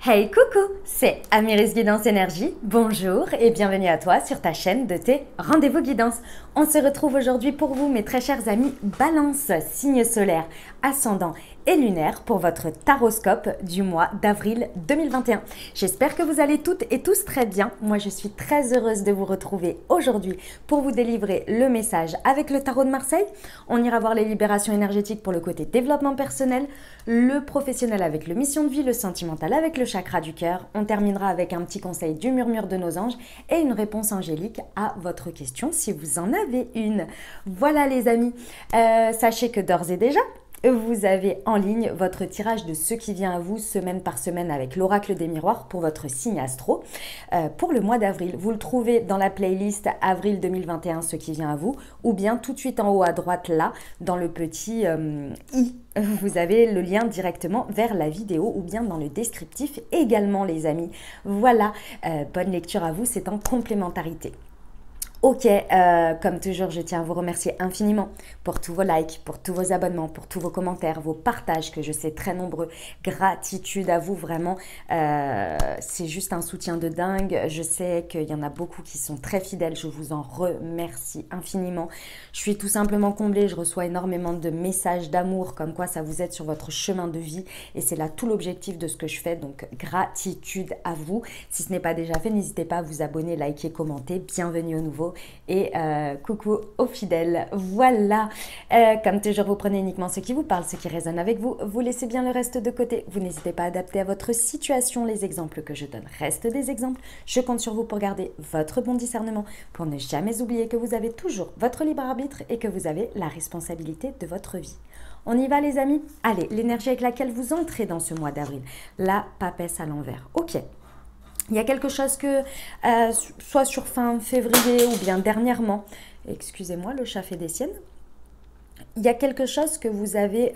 Hey coucou, c'est Amiris Guidance Énergie, bonjour et bienvenue à toi sur ta chaîne de tes rendez-vous guidance. On se retrouve aujourd'hui pour vous mes très chers amis Balance, signe solaire, ascendant et lunaire pour votre taroscope du mois d'avril 2021. J'espère que vous allez toutes et tous très bien. Moi je suis très heureuse de vous retrouver aujourd'hui pour vous délivrer le message avec le tarot de Marseille. On ira voir les libérations énergétiques pour le côté développement personnel, le professionnel avec le mission de vie, le sentimental avec le chakra du cœur. On terminera avec un petit conseil du murmure de nos anges et une réponse angélique à votre question si vous en avez une. Voilà les amis, sachez que d'ores et déjà, vous avez en ligne votre tirage de ce qui vient à vous semaine par semaine avec l'oracle des miroirs pour votre signe astro pour le mois d'avril. Vous le trouvez dans la playlist avril 2021 ce qui vient à vous ou bien tout de suite en haut à droite là dans le petit i. Vous avez le lien directement vers la vidéo ou bien dans le descriptif également les amis. Voilà, bonne lecture à vous, c'est en complémentarité. Ok, comme toujours, je tiens à vous remercier infiniment pour tous vos likes, pour tous vos abonnements, pour tous vos commentaires, vos partages que je sais très nombreux. Gratitude à vous, vraiment. C'est juste un soutien de dingue. Je sais qu'il y en a beaucoup qui sont très fidèles. Je vous en remercie infiniment. Je suis tout simplement comblée. Je reçois énormément de messages d'amour comme quoi ça vous aide sur votre chemin de vie. Et c'est là tout l'objectif de ce que je fais. Donc, gratitude à vous. Si ce n'est pas déjà fait, n'hésitez pas à vous abonner, liker, commenter. Bienvenue au nouveau. Et coucou aux fidèles. Voilà, comme toujours vous prenez uniquement ce qui vous parle, ce qui résonne avec vous, vous laissez bien le reste de côté. Vous n'hésitez pas à adapter à votre situation les exemples que je donne restent des exemples. Je compte sur vous pour garder votre bon discernement, pour ne jamais oublier que vous avez toujours votre libre arbitre et que vous avez la responsabilité de votre vie. On y va les amis? Allez, l'énergie avec laquelle vous entrez dans ce mois d'avril, la papesse à l'envers. Ok. Il y a quelque chose que, soit sur fin février ou bien dernièrement, excusez-moi, le chat fait des siennes, il y a quelque chose que vous avez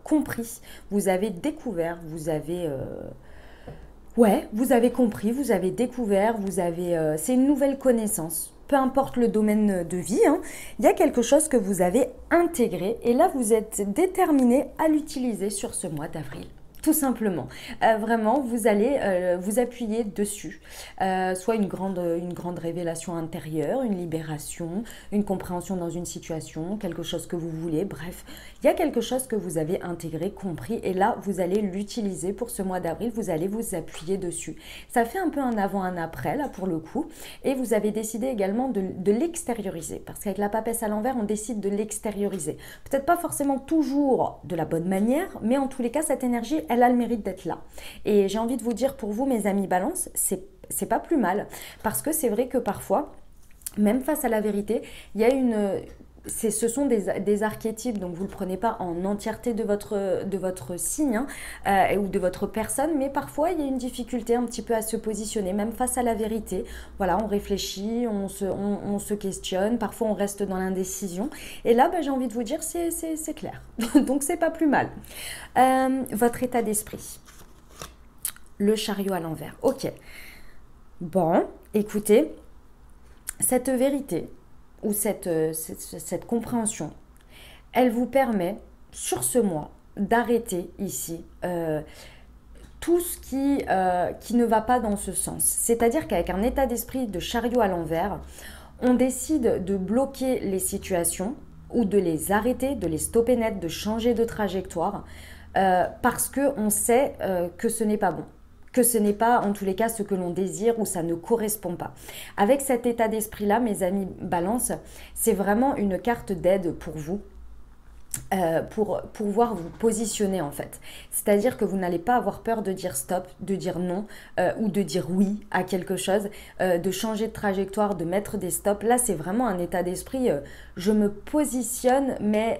compris, vous avez découvert, vous avez... ouais, vous avez compris, vous avez découvert, vous avez... c'est une nouvelle connaissance. Peu importe le domaine de vie, hein, il y a quelque chose que vous avez intégré et là, vous êtes déterminé à l'utiliser sur ce mois d'avril. Tout simplement. Vraiment, vous allez vous appuyer dessus. Soit une grande révélation intérieure, une libération, une compréhension dans une situation, quelque chose que vous voulez. Bref, il y a quelque chose que vous avez intégré, compris. Et là, vous allez l'utiliser pour ce mois d'avril. Vous allez vous appuyer dessus. Ça fait un peu un avant, un après, là, pour le coup. Et vous avez décidé également de l'extérioriser. Parce qu'avec la papesse à l'envers, on décide de l'extérioriser. Peut-être pas forcément toujours de la bonne manière, mais en tous les cas, cette énergie, elle a le mérite d'être là. Et j'ai envie de vous dire pour vous, mes amis balance, c'est pas plus mal. Parce que c'est vrai que parfois, même face à la vérité, il y a ce sont des archétypes, donc vous ne le prenez pas en entièreté de votre signe hein, ou de votre personne, mais parfois il y a une difficulté un petit peu à se positionner, même face à la vérité. Voilà, on réfléchit, on se questionne, parfois on reste dans l'indécision. Et là, j'ai envie de vous dire, c'est clair. Donc c'est pas plus mal. Votre état d'esprit. Le chariot à l'envers. Ok. Bon, écoutez, cette vérité ou cette compréhension, elle vous permet, sur ce mois, d'arrêter ici tout ce qui ne va pas dans ce sens. C'est-à-dire qu'avec un état d'esprit de chariot à l'envers, on décide de bloquer les situations ou de les arrêter, de les stopper net, de changer de trajectoire parce qu'on sait que ce n'est pas bon. Que ce n'est pas en tous les cas ce que l'on désire ou ça ne correspond pas. Avec cet état d'esprit-là, mes amis balance, c'est vraiment une carte d'aide pour vous. Pour pouvoir vous positionner en fait. C'est-à-dire que vous n'allez pas avoir peur de dire stop, de dire non ou de dire oui à quelque chose, de changer de trajectoire, de mettre des stops. Là, c'est vraiment un état d'esprit, je me positionne, mais...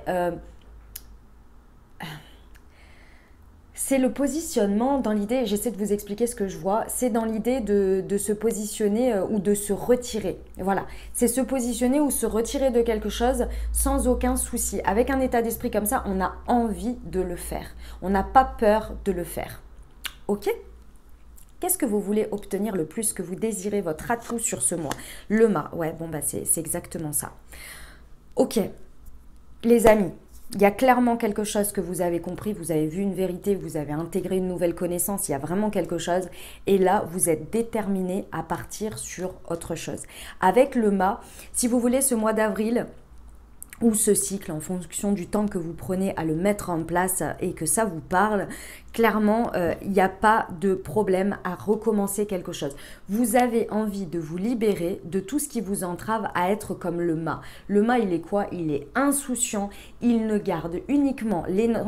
c'est le positionnement dans l'idée, j'essaie de vous expliquer ce que je vois, c'est dans l'idée de se positionner ou de se retirer. Voilà, c'est se positionner ou se retirer de quelque chose sans aucun souci. Avec un état d'esprit comme ça, on a envie de le faire. On n'a pas peur de le faire. Ok ? Qu'est-ce que vous voulez obtenir le plus que vous désirez, votre atout sur ce mois? Le mât, ouais, bon c'est exactement ça. Ok, les amis. Il y a clairement quelque chose que vous avez compris, vous avez vu une vérité, vous avez intégré une nouvelle connaissance, il y a vraiment quelque chose. Et là, vous êtes déterminé à partir sur autre chose. Avec le mât, si vous voulez, ce mois d'avril, ou ce cycle, en fonction du temps que vous prenez à le mettre en place et que ça vous parle, clairement, il n'y a pas de problème à recommencer quelque chose. Vous avez envie de vous libérer de tout ce qui vous entrave à être comme le mât. Le mât, il est quoi? Il est insouciant, il ne garde uniquement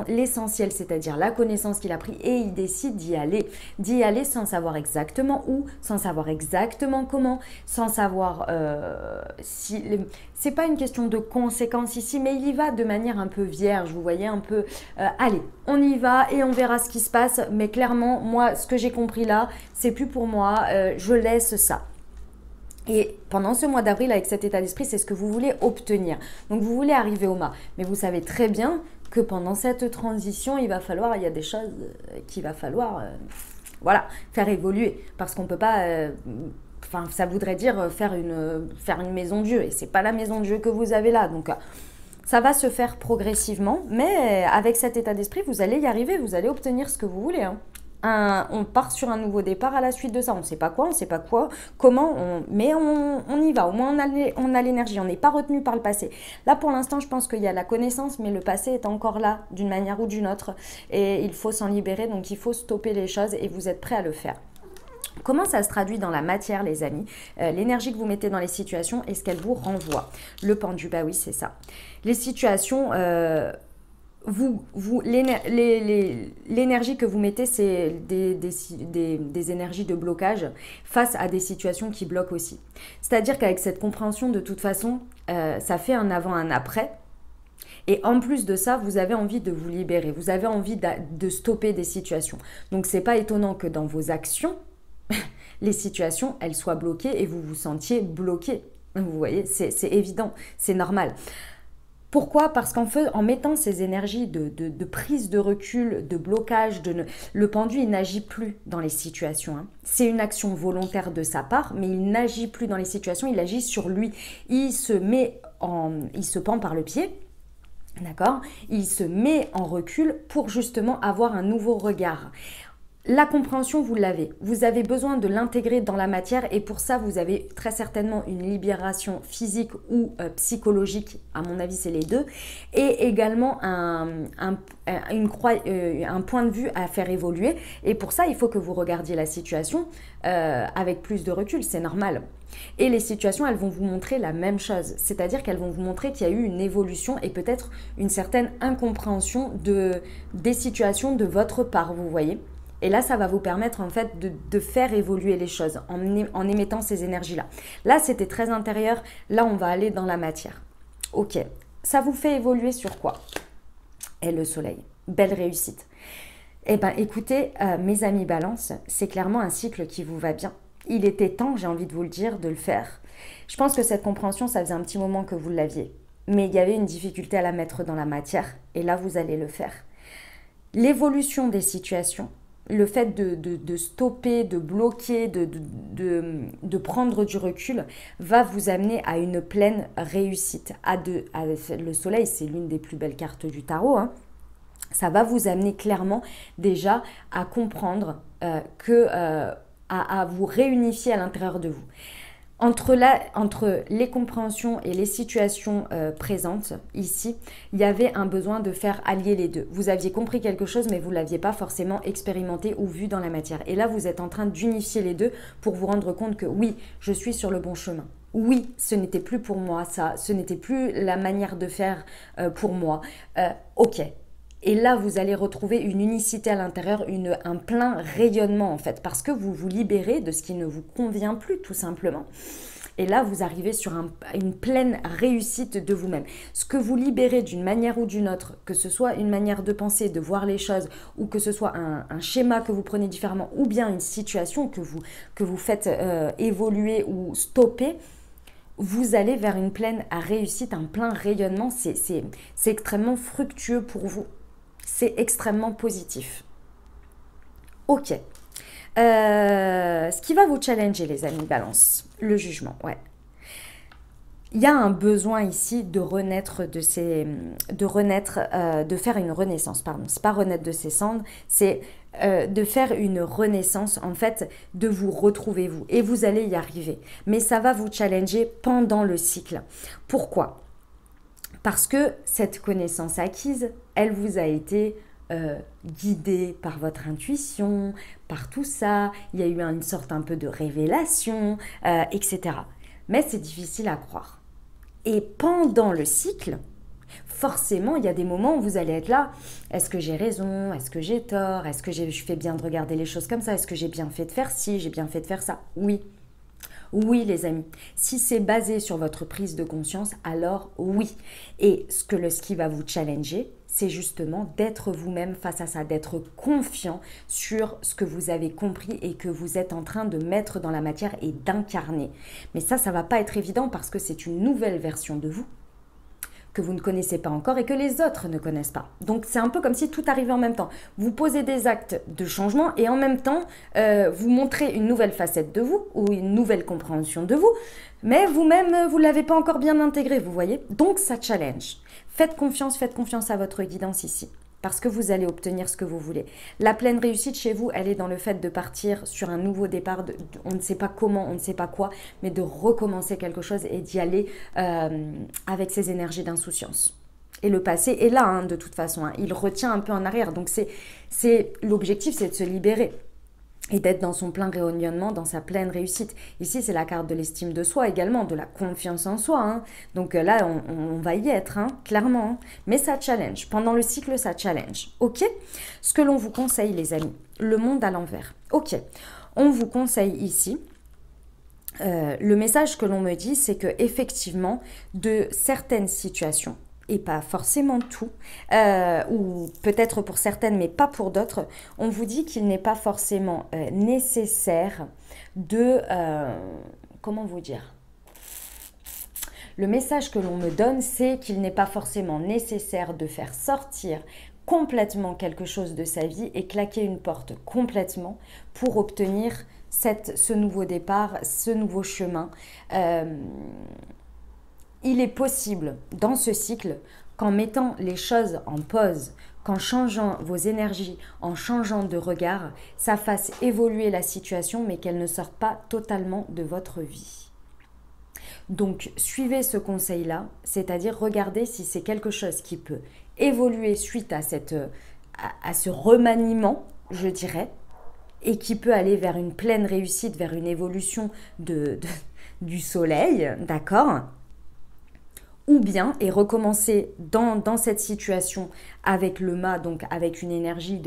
l'essentiel, c'est-à-dire la connaissance qu'il a pris, et il décide d'y aller sans savoir exactement où, sans savoir exactement comment, sans savoir si... C'est pas une question de conséquences ici, mais il y va de manière un peu vierge, vous voyez, un peu, allez, on y va et on verra ce qui se passe, mais clairement, moi, ce que j'ai compris là, c'est plus pour moi, je laisse ça. Et pendant ce mois d'avril, avec cet état d'esprit, c'est ce que vous voulez obtenir. Donc, vous voulez arriver au mât, mais vous savez très bien que pendant cette transition, il y a des choses qu'il va falloir, voilà, faire évoluer, parce qu'on peut pas... Enfin, ça voudrait dire faire une maison Dieu. Et c'est pas la maison Dieu que vous avez là. Donc, ça va se faire progressivement. Mais avec cet état d'esprit, vous allez y arriver. Vous allez obtenir ce que vous voulez. On part sur un nouveau départ à la suite de ça. On ne sait pas quoi, on ne sait pas quoi, comment. Mais on y va. Au moins, on a l'énergie. On n'est pas retenu par le passé. Là, pour l'instant, je pense qu'il y a la connaissance. Mais le passé est encore là, d'une manière ou d'une autre. Et il faut s'en libérer. Donc, il faut stopper les choses. Et vous êtes prêts à le faire. Comment ça se traduit dans la matière, les amis? L'énergie que vous mettez dans les situations et ce qu'elle vous renvoie. Le pendu, bah oui, c'est ça. Les situations, l'énergie que vous mettez, c'est des énergies de blocage face à des situations qui bloquent aussi. C'est-à-dire qu'avec cette compréhension, de toute façon, ça fait un avant, un après. Et en plus de ça, vous avez envie de vous libérer. Vous avez envie de stopper des situations. Donc, c'est pas étonnant que dans vos actions, les situations, elles soient bloquées et vous vous sentiez bloqué. Vous voyez, c'est évident, c'est normal. Pourquoi? Parce qu'en mettant ces énergies de prise de recul, de blocage, le pendu, il n'agit plus dans les situations. C'est une action volontaire de sa part, mais il n'agit plus dans les situations, il agit sur lui. Il se pend par le pied. D'accord? Il se met en recul pour justement avoir un nouveau regard. La compréhension, vous l'avez. Vous avez besoin de l'intégrer dans la matière et pour ça, vous avez très certainement une libération physique ou psychologique. À mon avis, c'est les deux. Et également un point de vue à faire évoluer. Et pour ça, il faut que vous regardiez la situation avec plus de recul. C'est normal. Et les situations, elles vont vous montrer la même chose. C'est-à-dire qu'elles vont vous montrer qu'il y a eu une évolution et peut-être une certaine incompréhension des situations de votre part, vous voyez. Et là, ça va vous permettre en fait de faire évoluer les choses en émettant ces énergies-là. Là, c'était très intérieur. Là, on va aller dans la matière. Ok. Ça vous fait évoluer sur quoi? Et le soleil. Belle réussite. Eh bien, écoutez, mes amis Balance, c'est clairement un cycle qui vous va bien. Il était temps, j'ai envie de vous le dire, de le faire. Je pense que cette compréhension, ça faisait un petit moment que vous l'aviez. Mais il y avait une difficulté à la mettre dans la matière. Et là, vous allez le faire. L'évolution des situations, le fait de stopper, de bloquer, de prendre du recul va vous amener à une pleine réussite. Le soleil, c'est l'une des plus belles cartes du tarot. Ça va vous amener clairement déjà à comprendre à vous réunifier à l'intérieur de vous. Entre les compréhensions et les situations présentes ici, il y avait un besoin de faire allier les deux. Vous aviez compris quelque chose, mais vous ne l'aviez pas forcément expérimenté ou vu dans la matière. Et là, vous êtes en train d'unifier les deux pour vous rendre compte que oui, je suis sur le bon chemin. Oui, ce n'était plus pour moi ça, ce n'était plus la manière de faire pour moi. Ok. Et là, vous allez retrouver une unicité à l'intérieur, un plein rayonnement en fait, parce que vous vous libérez de ce qui ne vous convient plus tout simplement. Et là, vous arrivez sur une pleine réussite de vous-même. Ce que vous libérez d'une manière ou d'une autre, que ce soit une manière de penser, de voir les choses, ou que ce soit un schéma que vous prenez différemment, ou bien une situation que vous faites évoluer ou stopper, vous allez vers une pleine réussite, un plein rayonnement. C'est extrêmement fructueux pour vous. C'est extrêmement positif. Ok. Ce qui va vous challenger, les amis Balance, le jugement, ouais. Il y a un besoin ici de renaître de faire une renaissance, pardon. C'est pas renaître de ses cendres, c'est de faire une renaissance, en fait, de vous retrouver vous. Et vous allez y arriver. Mais ça va vous challenger pendant le cycle. Pourquoi? Parce que cette connaissance acquise, elle vous a été guidée par votre intuition, par tout ça. Il y a eu une sorte un peu de révélation, etc. Mais c'est difficile à croire. Et pendant le cycle, forcément, il y a des moments où vous allez être là. Est-ce que j'ai raison? Est-ce que j'ai tort? Est-ce que je fais bien de regarder les choses comme ça? Est-ce que j'ai bien fait de faire ci? J'ai bien fait de faire ça? Oui. Oui, les amis. Si c'est basé sur votre prise de conscience, alors oui. Et ce qui va vous challenger, c'est justement d'être vous-même face à ça, d'être confiant sur ce que vous avez compris et que vous êtes en train de mettre dans la matière et d'incarner. Mais ça va pas être évident parce que c'est une nouvelle version de vous que vous ne connaissez pas encore et que les autres ne connaissent pas. Donc c'est un peu comme si tout arrivait en même temps. Vous posez des actes de changement et en même temps, vous montrez une nouvelle facette de vous ou une nouvelle compréhension de vous, mais vous-même, vous ne l'avez pas encore bien intégré, vous voyez. Donc ça challenge. Faites confiance à votre guidance ici. Parce que vous allez obtenir ce que vous voulez. La pleine réussite chez vous, elle est dans le fait de partir sur un nouveau départ, on ne sait pas comment, on ne sait pas quoi, mais de recommencer quelque chose et d'y aller avec ces énergies d'insouciance. Et le passé est là, hein, de toute façon, hein, il retient un peu en arrière. Donc l'objectif, c'est de se libérer et d'être dans son plein rayonnement, dans sa pleine réussite. Ici, c'est la carte de l'estime de soi également, de la confiance en soi. Hein. Donc là, on va y être, hein, clairement. Hein. Mais ça challenge. Pendant le cycle, ça challenge. OK? Ce que l'on vous conseille, les amis, le monde à l'envers. OK. On vous conseille ici... le message que l'on me dit, c'est que effectivement, de certaines situations, et pas forcément tout, ou peut-être pour certaines, mais pas pour d'autres, on vous dit qu'il n'est pas forcément nécessaire de... comment vous dire? Le message que l'on me donne, c'est qu'il n'est pas forcément nécessaire de faire sortir complètement quelque chose de sa vie et claquer une porte complètement pour obtenir ce nouveau départ, ce nouveau chemin. Il est possible dans ce cycle qu'en mettant les choses en pause, qu'en changeant vos énergies, en changeant de regard, ça fasse évoluer la situation mais qu'elle ne sorte pas totalement de votre vie. Donc suivez ce conseil-là, c'est-à-dire regardez si c'est quelque chose qui peut évoluer suite à ce remaniement, je dirais, et qui peut aller vers une pleine réussite, vers une évolution du soleil, d'accord ? Ou bien, et recommencer dans cette situation avec le mât, donc avec une énergie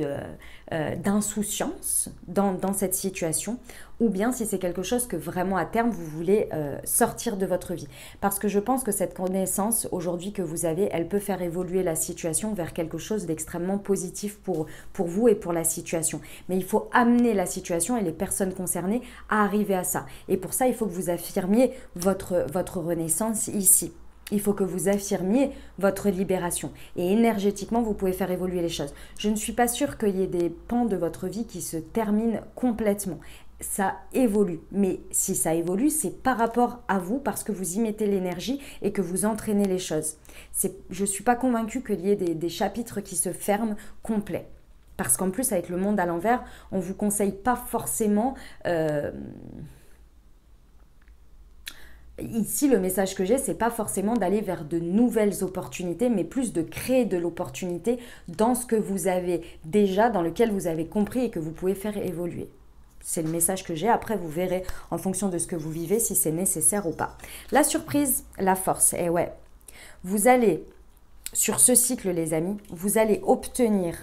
d'insouciance dans cette situation, ou bien si c'est quelque chose que vraiment à terme vous voulez sortir de votre vie. Parce que je pense que cette connaissance aujourd'hui que vous avez, elle peut faire évoluer la situation vers quelque chose d'extrêmement positif pour vous et pour la situation. Mais il faut amener la situation et les personnes concernées à arriver à ça. Et pour ça, il faut que vous affirmiez votre renaissance ici. Il faut que vous affirmiez votre libération. Et énergétiquement, vous pouvez faire évoluer les choses. Je ne suis pas sûre qu'il y ait des pans de votre vie qui se terminent complètement. Ça évolue. Mais si ça évolue, c'est par rapport à vous, parce que vous y mettez l'énergie et que vous entraînez les choses. Je ne suis pas convaincue qu'il y ait des chapitres qui se ferment complets. Parce qu'en plus, avec le monde à l'envers, on ne vous conseille pas forcément... Ici, le message que j'ai, c'est pas forcément d'aller vers de nouvelles opportunités, mais plus de créer de l'opportunité dans ce que vous avez déjà, dans lequel vous avez compris et que vous pouvez faire évoluer. C'est le message que j'ai. Après, vous verrez en fonction de ce que vous vivez si c'est nécessaire ou pas. La surprise, la force. Et ouais, vous allez, sur ce cycle, les amis, vous allez obtenir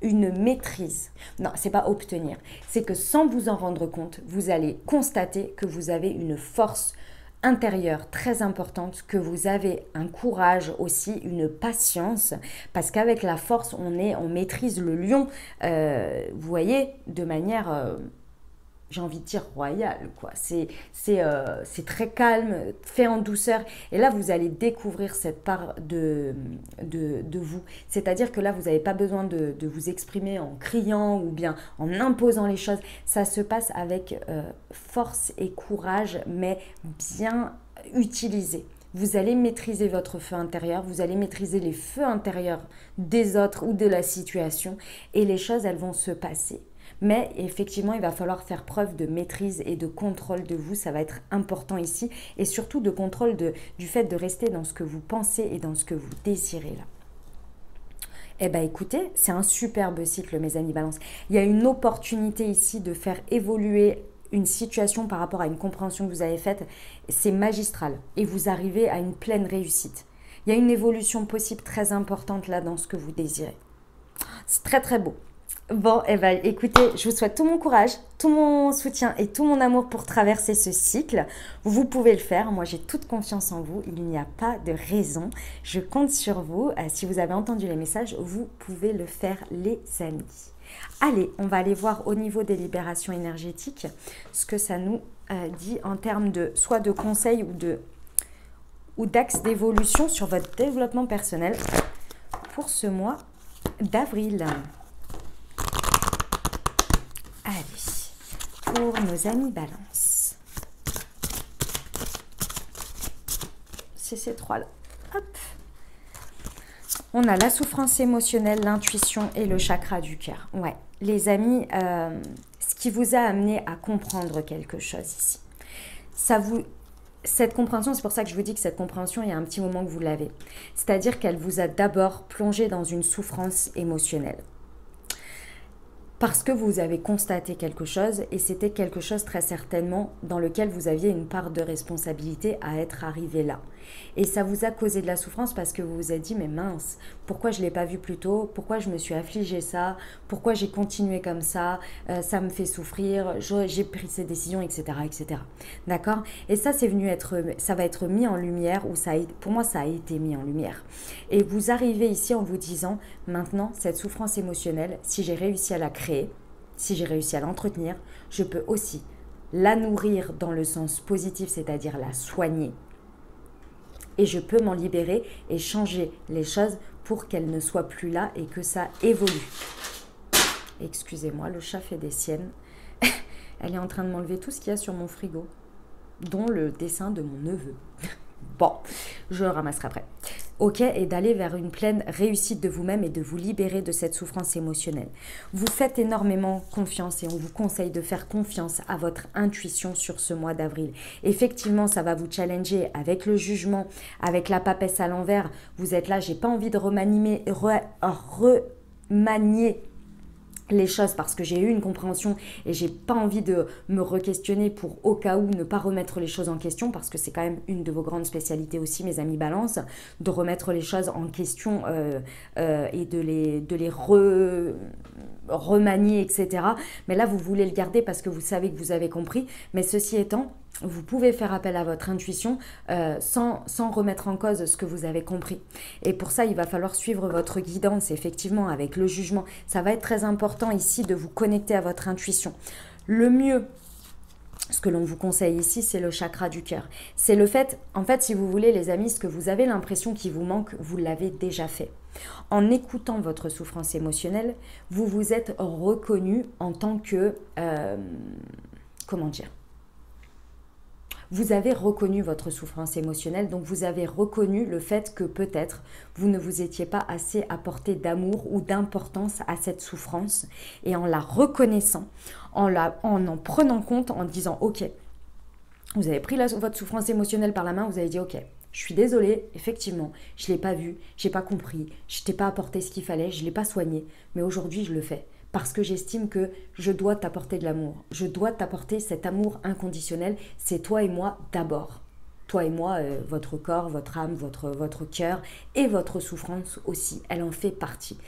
une maîtrise. Non, c'est pas obtenir. C'est que sans vous en rendre compte, vous allez constater que vous avez une force intérieure très importante, que vous avez un courage aussi, une patience, parce qu'avec la force, on maîtrise le lion, vous voyez, de manière j'ai envie de dire royal, quoi. C'est très calme, fait en douceur. Et là, vous allez découvrir cette part de vous. C'est-à-dire que là, vous n'avez pas besoin de vous exprimer en criant ou bien en imposant les choses. Ça se passe avec force et courage, mais bien utilisé. Vous allez maîtriser votre feu intérieur, vous allez maîtriser les feux intérieurs des autres ou de la situation et les choses, elles vont se passer. Mais effectivement, il va falloir faire preuve de maîtrise et de contrôle de vous. Ça va être important ici. Et surtout de contrôle du fait de rester dans ce que vous pensez et dans ce que vous désirez là. Eh bien écoutez, c'est un superbe cycle mes amis Balance. Il y a une opportunité ici de faire évoluer une situation par rapport à une compréhension que vous avez faite. C'est magistral. Et vous arrivez à une pleine réussite. Il y a une évolution possible très importante là dans ce que vous désirez. C'est très très beau. Bon, eh ben, écoutez, je vous souhaite tout mon courage, tout mon soutien et tout mon amour pour traverser ce cycle. Vous pouvez le faire. Moi, j'ai toute confiance en vous. Il n'y a pas de raison. Je compte sur vous. Si vous avez entendu les messages, vous pouvez le faire, les amis. Allez, on va aller voir au niveau des libérations énergétiques ce que ça nous dit en termes de soit de conseils ou d'axes d'évolution sur votre développement personnel pour ce mois d'avril. Allez, pour nos amis Balance. C'est ces trois-là. Hop. On a la souffrance émotionnelle, l'intuition et le chakra du cœur. Ouais, les amis, ce qui vous a amené à comprendre quelque chose ici. Cette compréhension, c'est pour ça que je vous dis que cette compréhension, il y a un petit moment que vous l'avez. C'est-à-dire qu'elle vous a d'abord plongé dans une souffrance émotionnelle. Parce que vous avez constaté quelque chose et c'était quelque chose très certainement dans lequel vous aviez une part de responsabilité à être arrivé là. Et ça vous a causé de la souffrance parce que vous vous êtes dit mais mince, pourquoi je ne l'ai pas vu plus tôt? Pourquoi je me suis affligée ça? Pourquoi j'ai continué comme ça? Ça me fait souffrir, j'ai pris ces décisions, etc. etc. D'accord? Et ça, ça va être mis en lumière, ou pour moi ça a été mis en lumière. Et vous arrivez ici en vous disant maintenant cette souffrance émotionnelle, si j'ai réussi à la créer, si j'ai réussi à l'entretenir, je peux aussi la nourrir dans le sens positif, c'est-à-dire la soigner. Et je peux m'en libérer et changer les choses pour qu'elles ne soient plus là et que ça évolue. Excusez-moi, le chat fait des siennes. Elle est en train de m'enlever tout ce qu'il y a sur mon frigo, dont le dessin de mon neveu. Bon, je le ramasserai après. Ok, et d'aller vers une pleine réussite de vous-même et de vous libérer de cette souffrance émotionnelle. Vous faites énormément confiance et on vous conseille de faire confiance à votre intuition sur ce mois d'avril. Effectivement, ça va vous challenger avec le jugement, avec la papesse à l'envers. Vous êtes là, j'ai pas envie de remanier les choses parce que j'ai eu une compréhension et j'ai pas envie de me re-questionner pour au cas où ne pas remettre les choses en question parce que c'est quand même une de vos grandes spécialités aussi mes amis Balance, de remettre les choses en question et de les remanier, etc. Mais là vous voulez le garder parce que vous savez que vous avez compris, mais ceci étant, vous pouvez faire appel à votre intuition sans remettre en cause ce que vous avez compris. Et pour ça, il va falloir suivre votre guidance, effectivement, avec le jugement. Ça va être très important ici de vous connecter à votre intuition. Le mieux, ce que l'on vous conseille ici, c'est le chakra du cœur. C'est le fait, en fait, si vous voulez, les amis, ce que vous avez l'impression qu'il vous manque, vous l'avez déjà fait. En écoutant votre souffrance émotionnelle, vous vous êtes reconnu en tant que... comment dire ? Vous avez reconnu votre souffrance émotionnelle, donc vous avez reconnu le fait que peut-être vous ne vous étiez pas assez apporté d'amour ou d'importance à cette souffrance. Et en la reconnaissant, en prenant compte, en disant « Ok », vous avez pris votre souffrance émotionnelle par la main, vous avez dit « Ok ». Je suis désolée, effectivement, je ne l'ai pas vu, je n'ai pas compris, je ne t'ai pas apporté ce qu'il fallait, je ne l'ai pas soigné, mais aujourd'hui je le fais. Parce que j'estime que je dois t'apporter de l'amour. Je dois t'apporter cet amour inconditionnel. C'est toi et moi d'abord. Toi et moi, votre corps, votre âme, votre cœur et votre souffrance aussi. Elle en fait partie.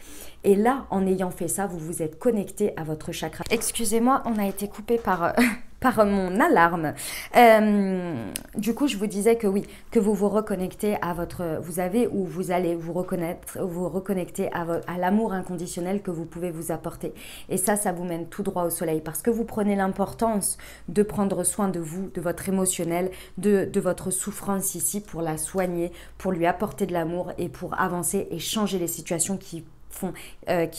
Et là, en ayant fait ça, vous vous êtes connecté à votre chakra. Excusez-moi, on a été coupé par par mon alarme. Du coup, je vous disais que oui, que vous vous reconnectez à votre... Vous avez ou vous allez vous reconnecter à l'amour inconditionnel que vous pouvez vous apporter. Et ça vous mène tout droit au soleil parce que vous prenez l'importance de prendre soin de vous, de votre émotionnel, de votre souffrance ici pour la soigner, pour lui apporter de l'amour et pour avancer et changer les situations qui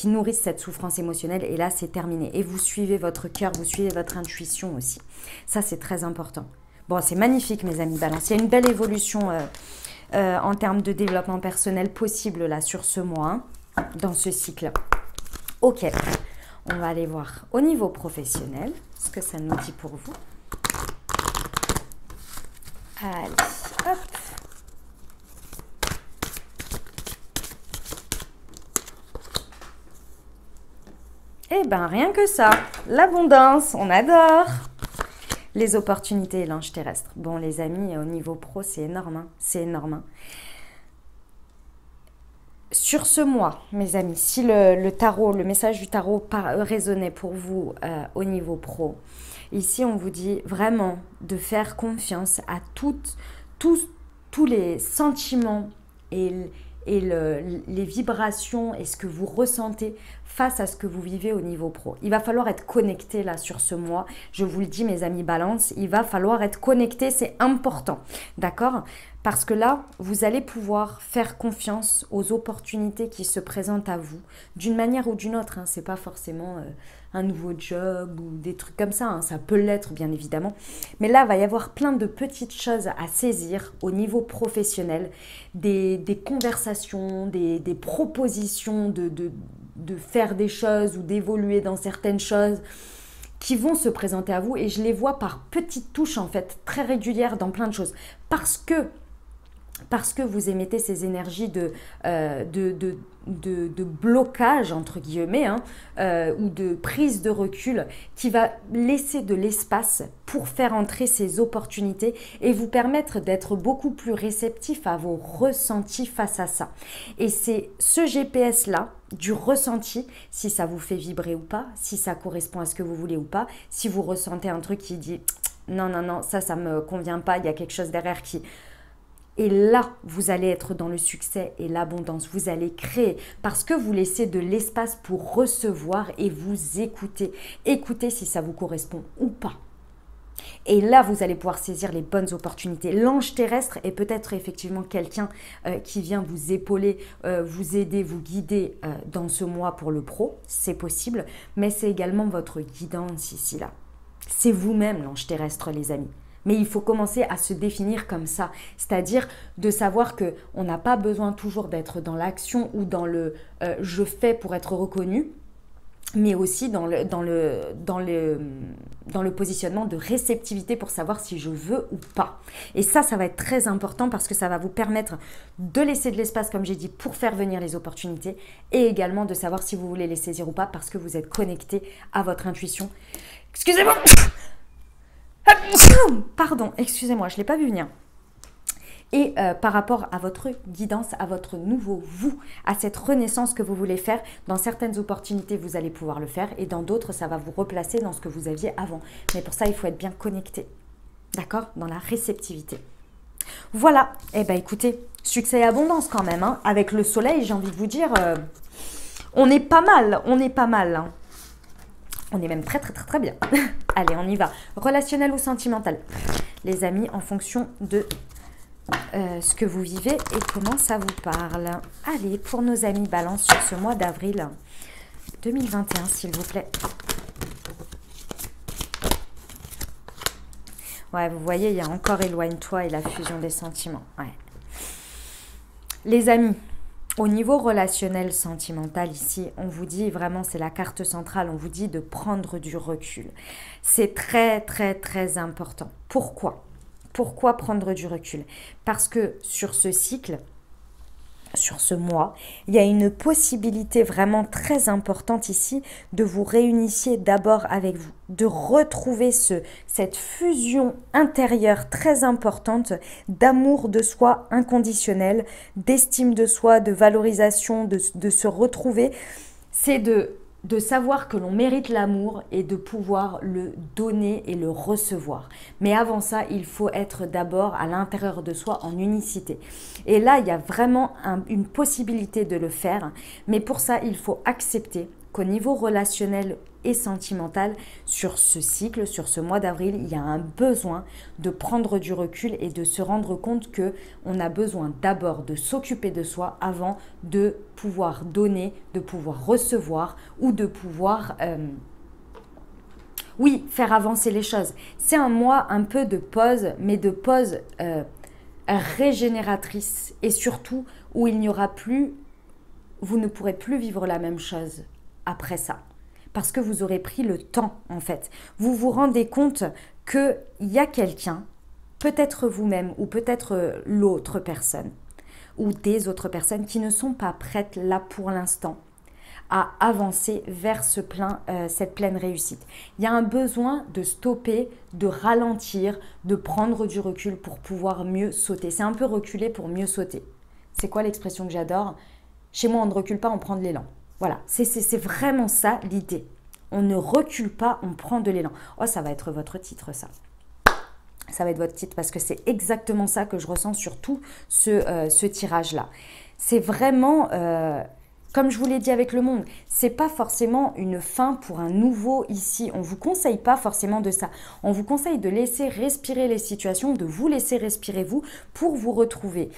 nourrissent cette souffrance émotionnelle. Et là, c'est terminé. Et vous suivez votre cœur, vous suivez votre intuition aussi. Ça, c'est très important. Bon, c'est magnifique, mes amis Balance. Il y a une belle évolution en termes de développement personnel possible là sur ce mois, hein, dans ce cycle. Ok, on va aller voir au niveau professionnel ce que ça nous dit pour vous. Allez, hop. Eh ben, rien que ça. L'abondance, on adore. Les opportunités et l'ange terrestre. Bon, les amis, au niveau pro, c'est énorme. Hein, c'est énorme. Hein. Sur ce mois, mes amis, si le tarot, le message du tarot résonnait pour vous au niveau pro, ici, on vous dit vraiment de faire confiance à tous les sentiments et les vibrations et ce que vous ressentez face à ce que vous vivez au niveau pro. Il va falloir être connecté là sur ce mois. Je vous le dis, mes amis Balance, il va falloir être connecté, c'est important. D'accord ? Parce que là, vous allez pouvoir faire confiance aux opportunités qui se présentent à vous, d'une manière ou d'une autre. Hein. Ce n'est pas forcément un nouveau job ou des trucs comme ça. Hein. Ça peut l'être, bien évidemment. Mais là, il va y avoir plein de petites choses à saisir au niveau professionnel, des conversations, des propositions de faire des choses ou d'évoluer dans certaines choses qui vont se présenter à vous. Et je les vois par petites touches, en fait, très régulières dans plein de choses. Parce que vous émettez ces énergies de blocage, entre guillemets, hein, ou de prise de recul, qui va laisser de l'espace pour faire entrer ces opportunités et vous permettre d'être beaucoup plus réceptif à vos ressentis face à ça. Et c'est ce GPS-là, du ressenti, si ça vous fait vibrer ou pas, si ça correspond à ce que vous voulez ou pas, si vous ressentez un truc qui dit « non, non, non, ça me convient pas, il y a quelque chose derrière qui… » Et là, vous allez être dans le succès et l'abondance. Vous allez créer parce que vous laissez de l'espace pour recevoir et vous écouter. Écoutez si ça vous correspond ou pas. Et là, vous allez pouvoir saisir les bonnes opportunités. L'ange terrestre est peut-être effectivement quelqu'un qui vient vous épauler, vous aider, vous guider dans ce mois pour le pro. C'est possible, mais c'est également votre guidance ici, là. C'est vous-même l'ange terrestre, les amis. Mais il faut commencer à se définir comme ça, c'est-à-dire de savoir qu'on n'a pas besoin toujours d'être dans l'action ou dans le je fais pour être reconnu, mais aussi dans le positionnement de réceptivité pour savoir si je veux ou pas. Et ça va être très important parce que ça va vous permettre de laisser de l'espace, comme j'ai dit, pour faire venir les opportunités et également de savoir si vous voulez les saisir ou pas parce que vous êtes connecté à votre intuition. Excusez-moi. Pardon, excusez-moi, je ne l'ai pas vu venir. Et par rapport à votre guidance, à votre nouveau vous, à cette renaissance que vous voulez faire, dans certaines opportunités, vous allez pouvoir le faire et dans d'autres, ça va vous replacer dans ce que vous aviez avant. Mais pour ça, il faut être bien connecté, d'accord ? Dans la réceptivité. Voilà, eh bien écoutez, succès et abondance quand même. Hein. Avec le soleil, j'ai envie de vous dire, on est pas mal, Hein. On est même très bien. Allez, on y va. Relationnel ou sentimental. Les amis, en fonction de ce que vous vivez et comment ça vous parle. Allez, pour nos amis Balance sur ce mois d'avril 2021, s'il vous plaît. Ouais, vous voyez, il y a encore éloigne-toi et la fusion des sentiments. Ouais. Les amis, au niveau relationnel sentimental ici, on vous dit vraiment, c'est la carte centrale, on vous dit de prendre du recul. C'est très important. Pourquoi ? Pourquoi prendre du recul ? Parce que sur ce cycle, sur ce mois, il y a une possibilité vraiment très importante ici de vous réunifier d'abord avec vous, de retrouver cette fusion intérieure très importante d'amour de soi inconditionnel, d'estime de soi, de valorisation, de se retrouver. C'est de de savoir que l'on mérite l'amour et de pouvoir le donner et le recevoir. Mais avant ça, il faut être d'abord à l'intérieur de soi en unicité. Et là, il y a vraiment une possibilité de le faire. Mais pour ça, il faut accepter qu'au niveau relationnel et sentimental, sur ce cycle, sur ce mois d'avril, il y a un besoin de prendre du recul et de se rendre compte que on a besoin d'abord de s'occuper de soi avant de pouvoir donner, de pouvoir recevoir ou de pouvoir oui, faire avancer les choses. C'est un mois un peu de pause, mais de pause régénératrice et surtout où il n'y aura plus, vous ne pourrez plus vivre la même chose après ça. Parce que vous aurez pris le temps, en fait. Vous vous rendez compte qu'il y a quelqu'un, peut-être vous-même ou peut-être l'autre personne, ou des autres personnes qui ne sont pas prêtes là pour l'instant à avancer vers cette pleine réussite. Il y a un besoin de stopper, de ralentir, de prendre du recul pour pouvoir mieux sauter. C'est un peu reculer pour mieux sauter. C'est quoi l'expression que j'adore? Chez moi, on ne recule pas, on prend de l'élan. Voilà, c'est vraiment ça l'idée. On ne recule pas, on prend de l'élan. Oh, ça va être votre titre, ça. Ça va être votre titre parce que c'est exactement ça que je ressens sur tout ce tirage-là. C'est vraiment, comme je vous l'ai dit avec le monde, c'est pas forcément une fin pour un nouveau ici. On ne vous conseille pas forcément de ça. On vous conseille de laisser respirer les situations, de vous laisser respirer vous pour vous retrouver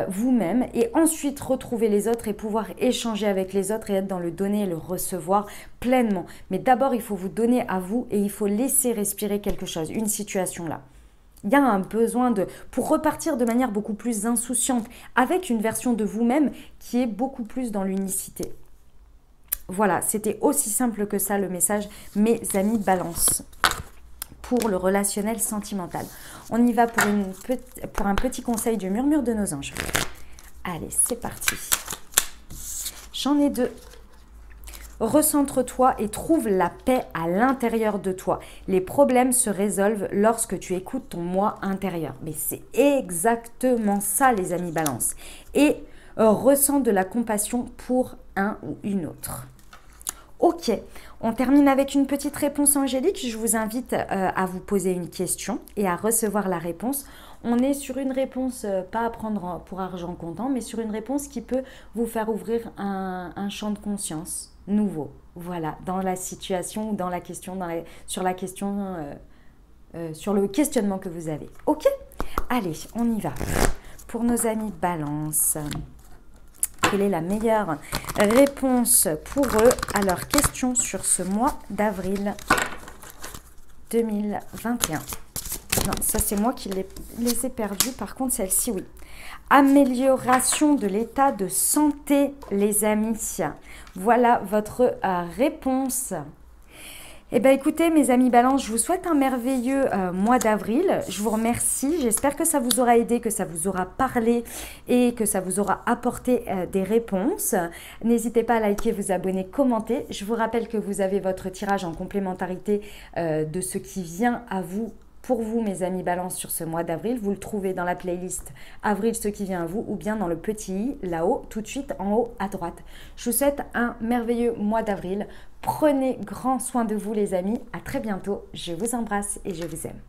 vous-même et ensuite retrouver les autres et pouvoir échanger avec les autres et être dans le donner et le recevoir pleinement. Mais d'abord, il faut vous donner à vous et il faut laisser respirer quelque chose, une situation là. Il y a un besoin pour repartir de manière beaucoup plus insouciante, avec une version de vous-même qui est beaucoup plus dans l'unicité. Voilà, c'était aussi simple que ça le message, mes amis Balance, pour le relationnel sentimental. On y va pour un petit conseil du murmure de nos anges. Allez, c'est parti. J'en ai deux. Recentre-toi et trouve la paix à l'intérieur de toi. Les problèmes se résolvent lorsque tu écoutes ton moi intérieur. Mais c'est exactement ça, les amis Balance. Et ressens de la compassion pour un ou une autre. Ok, on termine avec une petite réponse angélique. Je vous invite à vous poser une question et à recevoir la réponse. On est sur une réponse, pas à prendre pour argent comptant, mais sur une réponse qui peut vous faire ouvrir un champ de conscience nouveau. Voilà, dans la situation ou dans la question, sur le questionnement que vous avez. Ok, allez, on y va. Pour nos amis Balance, quelle est la meilleure réponse pour eux à leurs questions sur ce mois d'avril 2021? Non, ça c'est moi qui les ai perdus. Par contre, celle-ci, oui. Amélioration de l'état de santé, les amis. Voilà votre réponse. Eh bien, écoutez, mes amis Balance, je vous souhaite un merveilleux mois d'avril. Je vous remercie. J'espère que ça vous aura aidé, que ça vous aura parlé et que ça vous aura apporté des réponses. N'hésitez pas à liker, vous abonner, commenter. Je vous rappelle que vous avez votre tirage en complémentarité de ce qui vient à vous. Pour vous, mes amis Balance, sur ce mois d'avril, vous le trouvez dans la playlist Avril, ce qui vient à vous, ou bien dans le petit i, là-haut, tout de suite en haut à droite. Je vous souhaite un merveilleux mois d'avril. Prenez grand soin de vous, les amis. À très bientôt. Je vous embrasse et je vous aime.